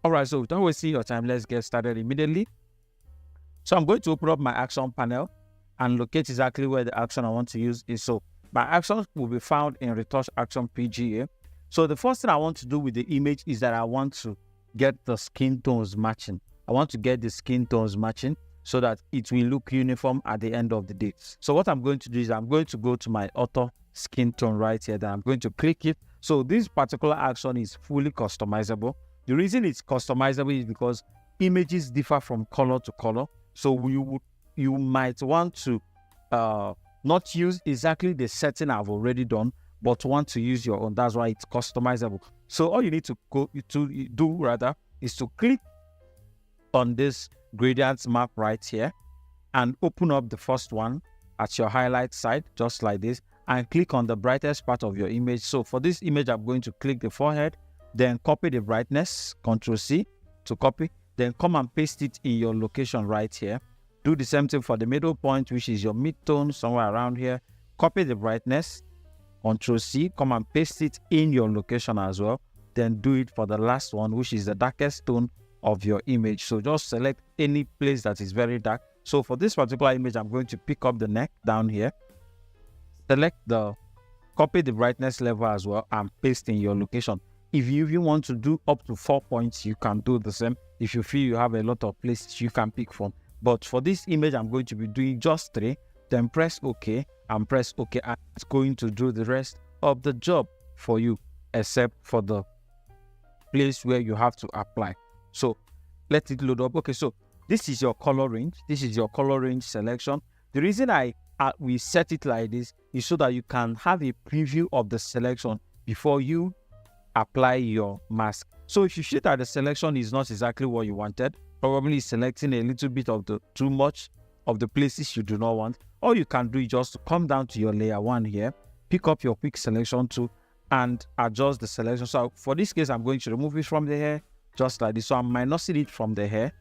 All right, so don't waste your time. Let's get started immediately. So I'm going to open up my action panel and locate exactly where the action I want to use is. So my actions will be found in retouch action PGA. So the first thing I want to do with the image is that I want to get the skin tones matching. I want to get the skin tones matching so that it will look uniform at the end of the day. So what I'm going to do is I'm going to go to my auto skin tone right here. Then I'm going to click it. So this particular action is fully customizable. The reason it's customizable is because images differ from color to color. So you might want to not use exactly the setting I've already done, but want to use your own. That's why it's customizable. So all you need to do is to click on this gradient map right here and open up the first one at your highlight side, just like this, and click on the brightest part of your image. So for this image, I'm going to click the forehead, then copy the brightness, Ctrl+C to copy, then come and paste it in your location right here. Do the same thing for the middle point, which is your mid-tone, somewhere around here. Copy the brightness, Ctrl+C, come and paste it in your location as well. Then do it for the last one, which is the darkest tone of your image. So just select any place that is very dark. So for this particular image, I'm going to pick up the neck down here. Copy the brightness level as well and paste in your location. If you even want to do up to 4 points, you can do the same. If you feel you have a lot of places you can pick from. But for this image, I'm going to be doing just 3. Then press OK and press OK. And it's going to do the rest of the job for you, except for the place where you have to apply. So let it load up. Okay, so this is your color range. This is your color range selection. The reason we set it like this is so that you can have a preview of the selection before you apply your mask. So if you see that the selection is not exactly what you wanted, probably selecting a little bit of the too much of the places you do not want, all you can do is just come down to your layer 1 here, pick up your quick selection tool and adjust the selection. So for this case, I'm going to remove it from the hair just like this. So I'm minusing it from the hair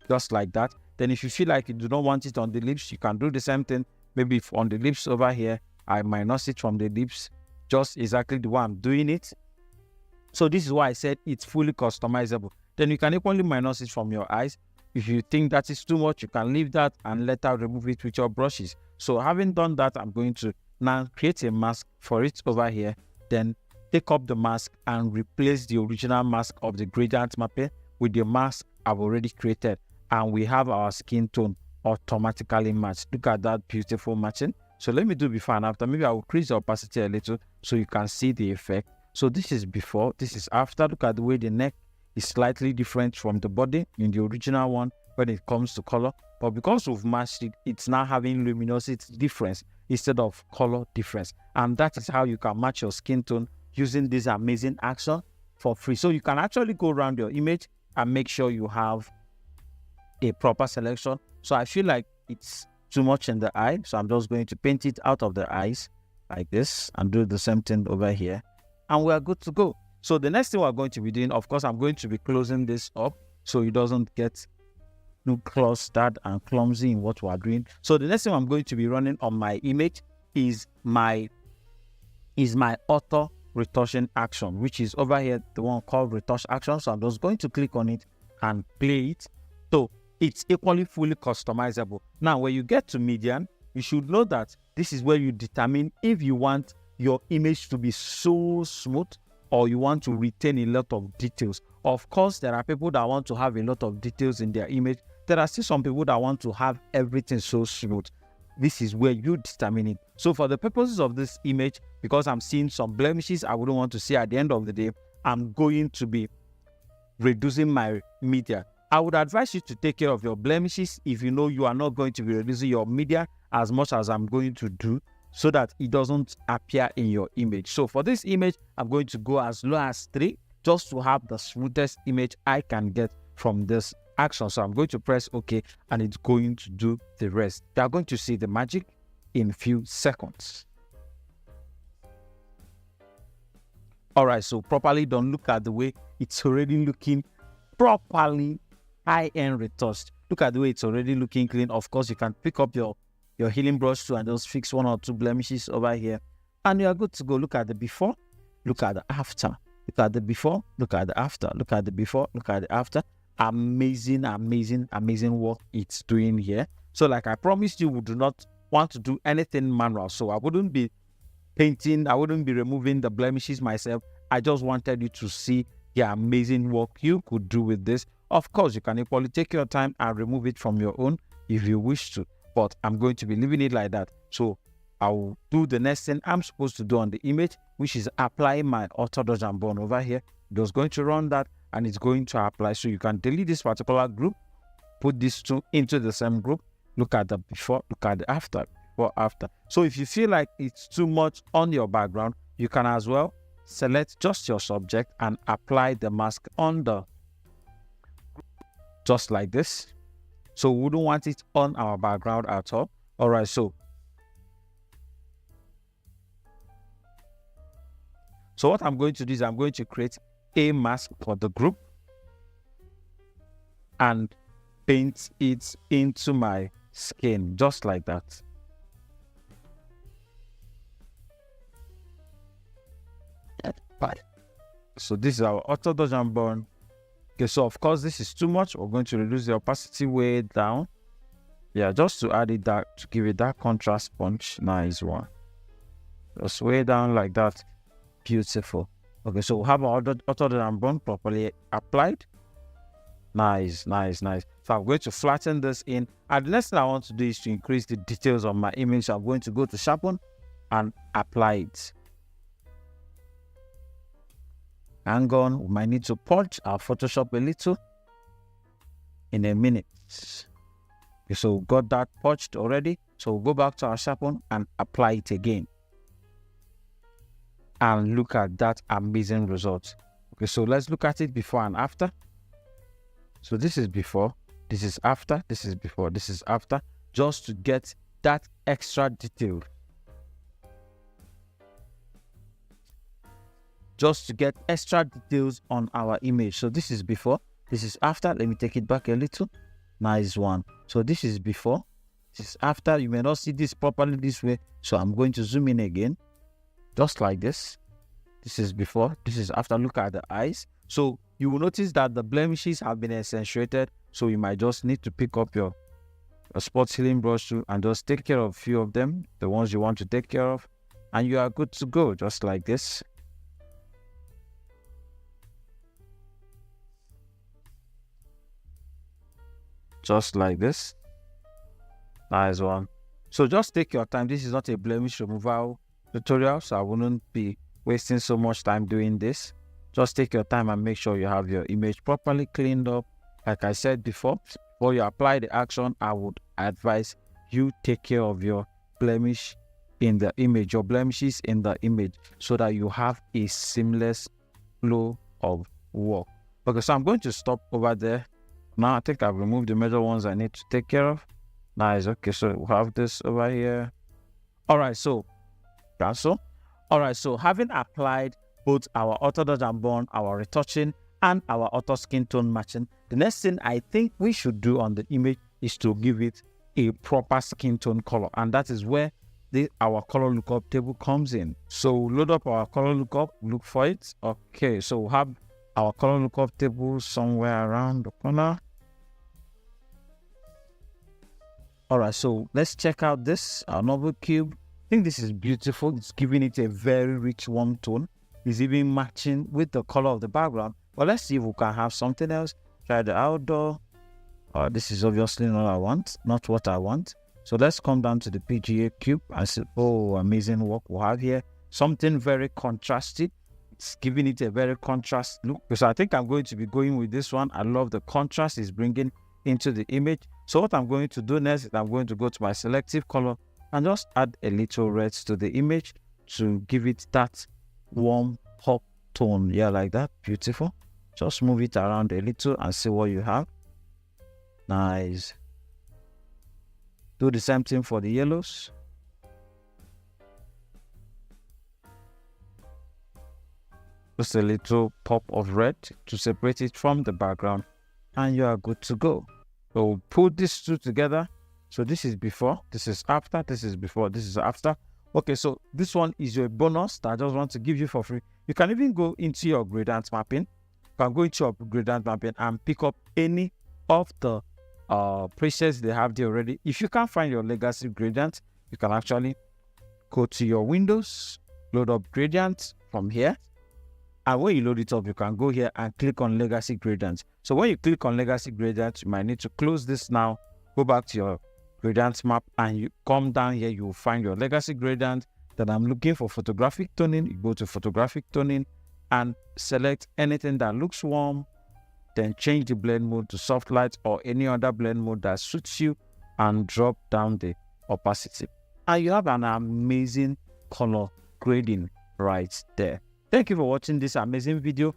just like that. Then if you feel like you do not want it on the lips, you can do the same thing. Maybe if on the lips over here, I minus it from the lips, just exactly the way I'm doing it. So this is why I said it's fully customizable. Then you can equally minus it from your eyes. If you think that is too much, you can leave that and later remove it with your brushes. So having done that, I'm going to now create a mask for it over here. Then take up the mask and replace the original mask of the gradient mapping with the mask I've already created. And we have our skin tone automatically matched. Look at that beautiful matching. So let me do before and after. Maybe I will increase the opacity a little so you can see the effect. So this is before, this is after. Look at the way the neck is slightly different from the body in the original one when it comes to color. But because we've matched it, it's now having luminosity difference instead of color difference. And that is how you can match your skin tone using this amazing action for free. So you can actually go around your image and make sure you have a proper selection. So I feel like it's too much in the eye. So I'm just going to paint it out of the eyes like this and do the same thing over here. And we are good to go. So the next thing we're going to be doing, of course, I'm going to be closing this up so it doesn't get too clustered and clumsy in what we're doing. So the next thing I'm going to be running on my image is my auto retouching action, which is over here, the one called retouch action. So I'm just going to click on it and play it. So it's equally fully customizable. Now, when you get to median, you should know that this is where you determine if you want your image to be so smooth or you want to retain a lot of details. Of course, there are people that want to have a lot of details in their image. There are still some people that want to have everything so smooth. This is where you determine it. So for the purposes of this image, because I'm seeing some blemishes I wouldn't want to see at the end of the day, I'm going to be reducing my media. I would advise you to take care of your blemishes if you know you are not going to be reducing your media as much as I'm going to do, so that it doesn't appear in your image. So for this image, I'm going to go as low as 3 just to have the smoothest image I can get from this action. So I'm going to press OK and it's going to do the rest. You are going to see the magic in a few seconds. All right, so properly done. Look at the way it's already looking properly high-end retouched. Look at the way it's already looking clean. Of course, you can pick up your healing brush too and just fix 1 or 2 blemishes over here and you are good to go. Look at the before, look at the after. Look at the before, look at the after, look at the before, look at the after. Amazing, amazing, amazing work it's doing here. So like I promised you, we do not want to do anything manual. So I wouldn't be painting, I wouldn't be removing the blemishes myself. I just wanted you to see the amazing work you could do with this. Of course, you can equally take your time and remove it from your own if you wish to, but I'm going to be leaving it like that. So I'll do the next thing I'm supposed to do on the image, which is apply my auto dodge and burn over here. Just going to run that and it's going to apply. So you can delete this particular group, put these two into the same group. Look at the before, look at the after, before, after. So if you feel like it's too much on your background, you can as well select just your subject and apply the mask on the just like this. So we don't want it on our background at all. All right, so what I'm going to do is I'm going to create a mask for the group and paint it into my skin just like that. So this is our auto dodge and burn. Okay, so of course this is too much. We're going to reduce the opacity way down. Yeah, just to add it that, to give it that contrast punch. Nice one. Just way down like that. Beautiful. Okay, so we have our auto dodge and burn properly applied. Nice, nice, nice. So I'm going to flatten this in. And the next thing I want to do is to increase the details of my image. So I'm going to go to sharpen and apply it. Hang on, we might need to purge our Photoshop a little in a minute. Okay, so we got that purged already. So we'll go back to our sharpen and apply it again. And look at that amazing result. Okay, so let's look at it before and after. So this is before, this is after, this is before, this is after, just to get that extra detail. Just to get extra details on our image. So this is before, this is after. Let me take it back a little. Nice one. So this is before, this is after. You may not see this properly this way, so I'm going to zoom in again, just like this. This is before, this is after. Look at the eyes. So you will notice that the blemishes have been accentuated, so you might just need to pick up your spot healing brush tool and just take care of a few of them, the ones you want to take care of, and you are good to go, just like this. Just like this. Nice one. So just take your time. This is not a blemish removal tutorial, so I wouldn't be wasting so much time doing this. Just take your time and make sure you have your image properly cleaned up. Like I said before you apply the action, I would advise you take care of your blemish in the image, your blemishes in the image, so that you have a seamless flow of work. Okay, so I'm going to stop over there. Now I think I've removed the major ones I need to take care of. Nice. Okay, so we have this over here. All right, so cancel. All right, so having applied both our auto dodge and burn, our retouching, and our auto skin tone matching, the next thing I think we should do on the image is to give it a proper skin tone color, and that is where our color lookup table comes in. So load up our color lookup, look for it. Okay, so we have our color lookup table somewhere around the corner. All right, so let's check out this, our novel cube. I think this is beautiful. It's giving it a very rich warm tone. It's even matching with the color of the background. But let's see if we can have something else. Try the outdoor. This is obviously not what I want, not what I want. So let's come down to the PGA cube and see, oh, amazing work we have here. Something very contrasty. It's giving it a very contrast look. So I think I'm going to be going with this one. I love the contrast it's bringing into the image. So what I'm going to do next is I'm going to go to my selective color and just add a little red to the image to give it that warm hot tone. Yeah, like that. Beautiful. Just move it around a little and see what you have. Nice. Do the same thing for the yellows. Just a little pop of red to separate it from the background, and you are good to go. So we'll put these two together. So this is before, this is after, this is before, this is after. Okay, so this one is your bonus that I just want to give you for free. You can even go into your gradient mapping. You can go into your gradient mapping and pick up any of the presets they have there already. If you can't find your legacy gradient, you can actually go to your Windows, load up gradient from here. And when you load it up, you can go here and click on legacy gradient. So when you click on legacy gradient, you might need to close this now, go back to your gradient map, and you come down here, you will find your legacy gradient. Then I'm looking for photographic toning. You go to photographic toning and select anything that looks warm, then change the blend mode to soft light or any other blend mode that suits you, and drop down the opacity. And you have an amazing color grading right there. Thank you for watching this amazing video.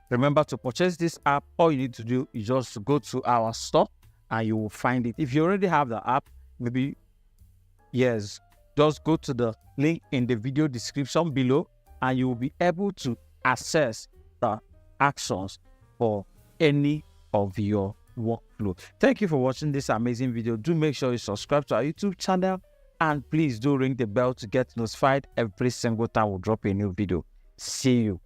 Remember, to purchase this app, all you need to do is just go to our store and you will find it. If you already have the app, maybe, yes, just go to the link in the video description below and you will be able to access the actions for any of your workflow. Thank you for watching this amazing video. Do make sure you subscribe to our YouTube channel, and please do ring the bell to get notified every single time we drop a new video. See you.